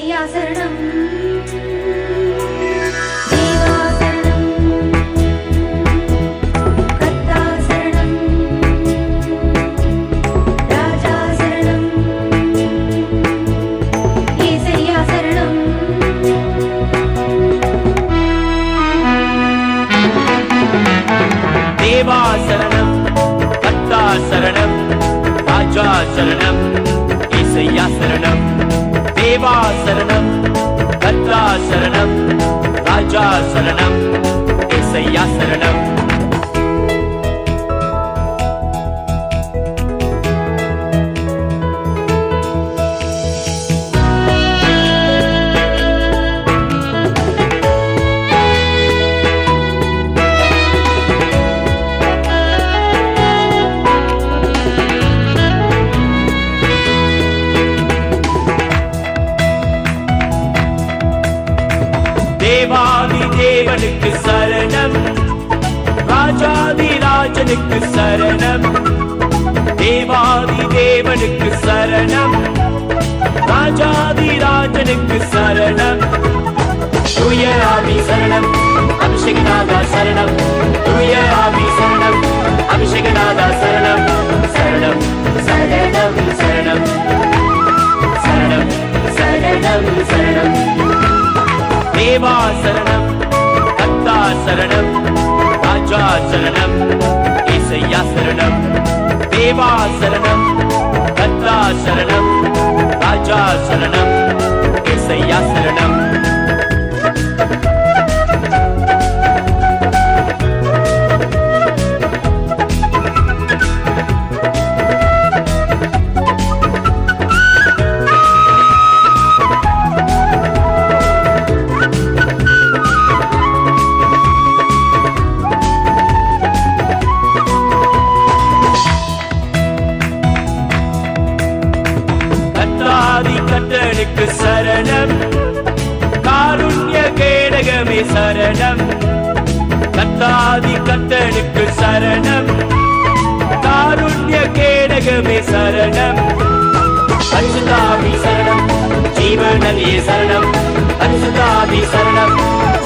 ஏசையா சரணம் தேவா சரணம் கர்த்தா சரணம் ராஜா சரணம் ஏசையா சரணம் தேவா சரணம் கர்த்தா சரணம் ராஜா சரணம் ஏசையா சரணம் தேவாதி தேவனுக்கு சரணம் ராஜாதி ராஜனுக்கு சரணம் தேவாதி தேவனுக்கு சரணம் ராஜாதி ராஜனுக்கு சரணம் தூய ஆவி சரணம் அபிஷேகநாதா சரணம் தூய ஆவி சரணம் அபிஷேகநாதா சரணம் சரணம் சரணம் சரணம் சரணம் சரணம் சரணம் தேவா சரணம் கர்த்தா சரணம் ராஜா சரணம் ஏசையா சரணம் தேவா சரணம் கர்த்தா சரணம் ராஜா சரணம் ஏசையா சரணம் கர்த்தனுக்கு சரணம் காருண்ய கேடகமே சரணம் கர்த்தாதி கர்த்தனுக்கு சரணம் காருண்ய கேடகமே சரணம் பரிசுத்தாவி சரணம் ஜீவநதியே சரணம் பரிசுத்தாவி சரணம்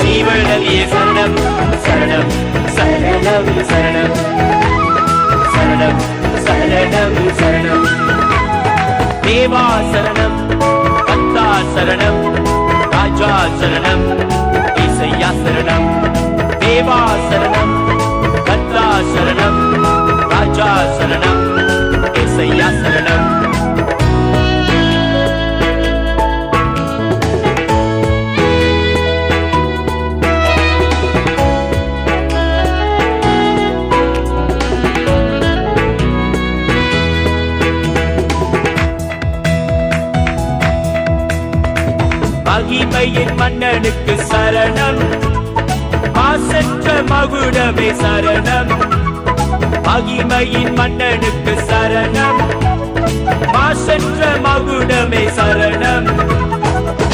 ஜீவநதியே சரணம் சரணம் சரணம் சரணம் சரணம் சரணம் சரணம் தேவா சரணம் கர்த்தா சரணம் ராஜா சரணம் ஏசையா சரணம் தேவா சரணம் கர்த்தா சரணம் ராஜா சரணம் ஏசையா சரணம் மகிமையின் மன்னனுக்கு சரணம் மாசற்ற மகுடமே சரணம் மகிமையின் மன்னனுக்கு சரணம் மாசற்ற மகுடமே சரணம்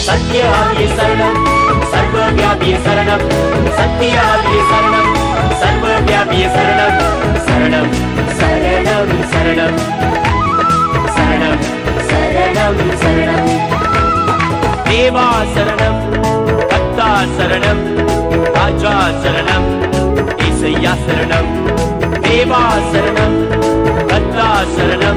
சத்யாவிய சரணம் சர்வவியாபிய சரணம் சத்யாவிய சரணம் சர்வவியாபிய சரணம் சரணம் சரணம் சரணம் சரணம் சரணம் சரணம் தேவா சரணம் கர்த்தா சரணம் ராஜா சரணம் ஏசையா சரணம் தேவா சரணம் கர்த்தா சரணம்